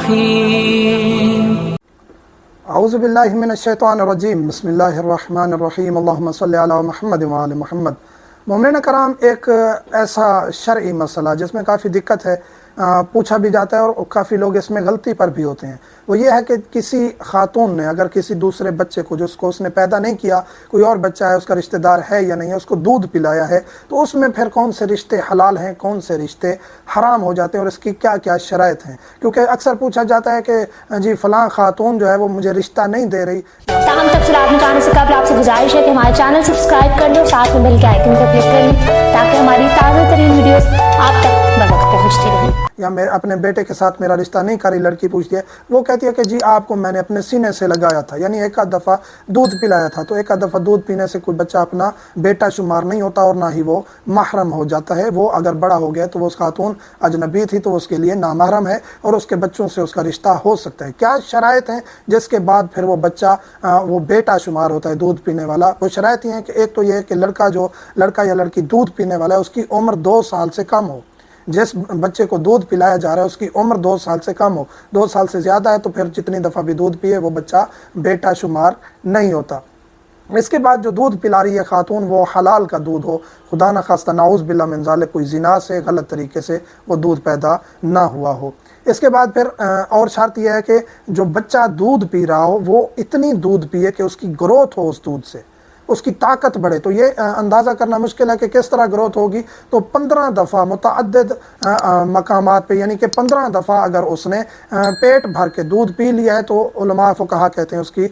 الرحيم اعوذ باللہ من الشیطان الرجیم بسم اللہ الرحمن الرحیم اللہم صلی علی محمد وآل محمد۔ مومنین کرام، ایک ایسا شرعی مسئلہ جس میں کافی دقت ہے، پوچھا بھی جاتا ہے اور کافی لوگ اس میں غلطی پر بھی ہوتے ہیں، وہ یہ ہے کہ کسی خاتون نے اگر کسی دوسرے بچے کو جس کو اس نے پیدا نہیں کیا، کوئی اور بچہ ہے، اس کا رشتہ دار ہے یا نہیں ہے، اس کو دودھ پلایا ہے، تو اس میں پھر کون سے رشتے حلال ہیں، کون سے رشتے حرام ہو جاتے ہیں اور اس کی کیا کیا شرائط ہیں؟ کیونکہ اکثر پوچھا جاتا ہے کہ جی فلاں خاتون جو ہے وہ مجھے رشتہ نہیں دے رہی۔ تاہم تفصیلات میں جاننے سے قبل آپ سے گزارش ہے کہ ہمارے چینل سبسکرائب کر لیں اور ساتھ میں بیل کے آئیکن کو کلک کر لیں تاکہ ہماری تازہ ترین ویڈیوز آپ تک بوقت پہنچتی رہیں۔ یا میں اپنے بیٹے کے ساتھ میرا رشتہ نہیں کری، لڑکی پوچھتی ہے، وہ کہتی ہے کہ جی آپ کو میں نے اپنے سینے سے لگایا تھا، یعنی ایک آدھ دفعہ دودھ پلایا تھا، تو ایک آدھ دفعہ دودھ پینے سے کوئی بچہ اپنا بیٹا شمار نہیں ہوتا اور نہ ہی وہ محرم ہو جاتا ہے۔ وہ اگر بڑا ہو گیا تو وہ اس خاتون اجنبی تھی تو اس کے لیے نامحرم ہے اور اس کے بچوں سے اس کا رشتہ ہو سکتا ہے۔ کیا شرائط ہیں جس کے بعد پھر وہ بچہ وہ بیٹا شمار ہوتا ہے دودھ پینے والا؟ وہ شرائط یہ ہیں کہ ایک تو یہ ہے کہ لڑکا یا لڑکی دودھ پینے والا ہے اس کی عمر 2 سال سے کم ہو۔ جس بچے کو دودھ پلایا جا رہا ہے اس کی عمر 2 سال سے کم ہو، 2 سال سے زیادہ ہے تو پھر جتنی دفعہ بھی دودھ پیے وہ بچہ بیٹا شمار نہیں ہوتا۔ اس کے بعد جو دودھ پلا رہی ہے خاتون وہ حلال کا دودھ ہو، خدا نخواستہ نعوذ باللہ من ذالک کوئی زنا سے غلط طریقے سے وہ دودھ پیدا نہ ہوا ہو۔ اس کے بعد پھر اور شرط یہ ہے کہ جو بچہ دودھ پی رہا ہو وہ اتنی دودھ پیے کہ اس کی گروتھ ہو، اس دودھ سے اس کی طاقت بڑھے۔ تو یہ اندازہ کرنا مشکل ہے کہ کس طرح گروتھ ہوگی، تو 15 دفعہ متعدد مقامات پہ، یعنی کہ 15 دفعہ اگر اس نے پیٹ بھر کے دودھ پی لیا ہے تو علماء فقہا کہتے ہیں اس کی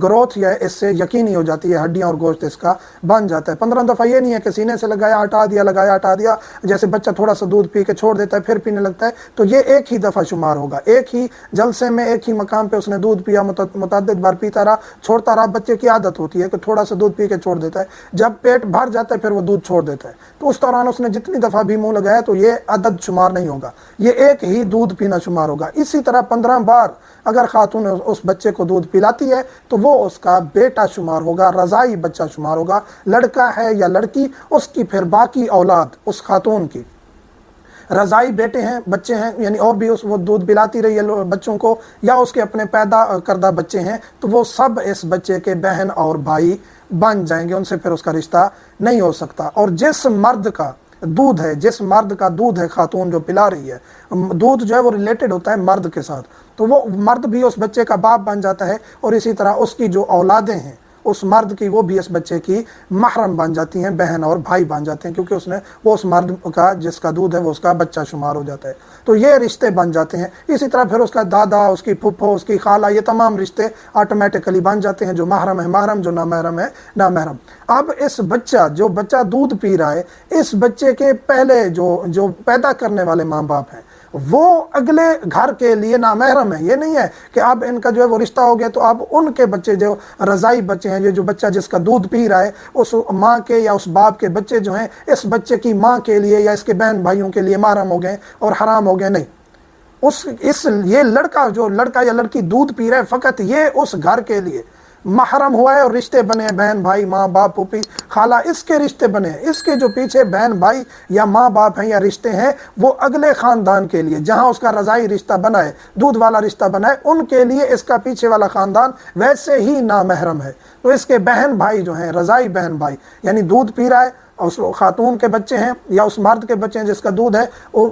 گروتھ یا اس سے یقینی ہو جاتی ہے، ہڈیاں اور گوشت اس کا بن جاتا ہے۔ 15 دفعہ یہ نہیں ہے کہ سینے سے لگایا ہٹا دیا، لگایا ہٹا دیا، جیسے بچہ تھوڑا سا دودھ پی کے چھوڑ دیتا ہے پھر پینے لگتا ہے، تو یہ ایک ہی دفعہ شمار ہوگا، ایک ہی جلسے میں ایک ہی مقام پہ اس نے دودھ پیا، متعدد بار پیتا رہا، چھوڑتا رہا۔ بچے کی عادت ہوتی ہے کہ تھوڑا سا دودھ پی کے چھوڑ دیتا ہے، جب پیٹ بھر جاتا ہے پھر وہ دودھ چھوڑ دیتا ہے، تو اس دوران اس نے جتنی دفعہ بھی منہ لگایا تو یہ عدد شمار نہیں ہوگا، یہ ایک ہی دودھ پینا شمار ہوگا۔ اسی طرح 15 بار اگر خاتون اس بچے کو دودھ پلاتی ہے تو وہ اس کا بیٹا شمار ہوگا، رضائی بچہ شمار ہوگا، لڑکا ہے یا لڑکی، اس کی پھر باقی اولاد اس خاتون کی رضائی بیٹے ہیں، بچے ہیں، یعنی اور بھی وہ دودھ پلاتی رہی ہے بچوں کو، یا اس کے اپنے پیدا کردہ بچے ہیں، تو وہ سب اس بچے کے بہن اور بھائی بن جائیں گے، ان سے پھر اس کا رشتہ نہیں ہو سکتا۔ اور جس مرد کا دودھ ہے خاتون جو پلا رہی ہے، دودھ جو ہے وہ ریلیٹڈ ہوتا ہے مرد کے ساتھ، تو وہ مرد بھی اس بچے کا باپ بن جاتا ہے اور اسی طرح اس کی جو اولادیں ہیں اس مرد کی وہ بھی اس بچے کی محرم بن جاتی ہیں، بہن اور بھائی بن جاتے ہیں، کیونکہ وہ اس مرد کا جس کا دودھ ہے وہ اس کا بچہ شمار ہو جاتا ہے، تو یہ رشتے بن جاتے ہیں۔ اسی طرح پھر اس کا دادا، اس کی پھپھو، اس کی خالہ، یہ تمام رشتے آٹومیٹکلی بن جاتے ہیں، جو محرم ہے محرم، جو نامحرم ہے نامحرم۔ اب جو بچہ دودھ پی رہا ہے، اس بچے کے پہلے جو پیدا کرنے والے ماں باپ ہیں وہ اگلے گھر کے لیے نامحرم ہے۔ یہ نہیں ہے کہ اب ان کا جو ہے وہ رشتہ ہو گیا تو اب ان کے بچے جو رضائی بچے ہیں، یہ جو بچہ جس کا دودھ پی رہا ہے، اس ماں کے یا اس باپ کے بچے جو ہیں اس بچے کی ماں کے لیے یا اس کے بہن بھائیوں کے لیے محرم ہو گئے اور حرام ہو گئے، نہیں۔ یہ لڑکا یا لڑکی دودھ پی رہا ہے فقط یہ اس گھر کے لیے محرم ہوا ہے اور رشتے بنے ہیں، بہن بھائی، ماں باپ، پھوپھی خالہ، اس کے رشتے بنے ہیں۔ اس کے جو پیچھے بہن بھائی یا ماں باپ ہیں یا رشتے ہیں وہ اگلے خاندان کے لیے، جہاں اس کا رضائی رشتہ بنا ہے، دودھ والا رشتہ بنا ہے، ان کے لیے اس کا پیچھے والا خاندان ویسے ہی نامحرم ہے۔ تو اس کے بہن بھائی جو ہیں، رضائی بہن بھائی، یعنی دودھ پی رہا ہے، اس خاتون کے بچے ہیں یا اس مرد کے بچے ہیں جس کا دودھ ہے،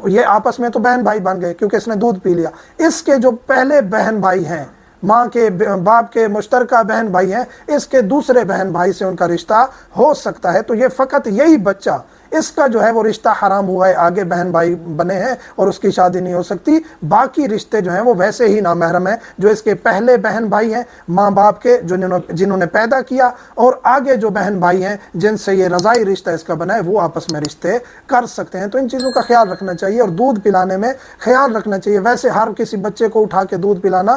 یہ آپس میں تو بہن بھائی بن گئے کیونکہ اس نے دودھ پی لیا۔ اس کے جو پہلے بہن بھائی ہیں، ماں کے باپ کے مشترکہ بہن بھائی ہیں، اس کے دوسرے بہن بھائی سے ان کا رشتہ ہو سکتا ہے، تو یہ فقط یہی بچہ اس کا جو ہے وہ رشتہ حرام ہوا ہے، آگے بہن بھائی بنے ہیں اور اس کی شادی نہیں ہو سکتی۔ باقی رشتے جو ہیں وہ ویسے ہی نامحرم ہیں، جو اس کے پہلے بہن بھائی ہیں ماں باپ کے جنہوں نے پیدا کیا، اور آگے جو بہن بھائی ہیں جن سے یہ رضائی رشتہ اس کا بنا ہے وہ آپس میں رشتے کر سکتے ہیں۔ تو ان چیزوں کا خیال رکھنا چاہیے اور دودھ پلانے میں خیال رکھنا چاہیے۔ ویسے ہر کسی بچے کو اٹھا کے دودھ پلانا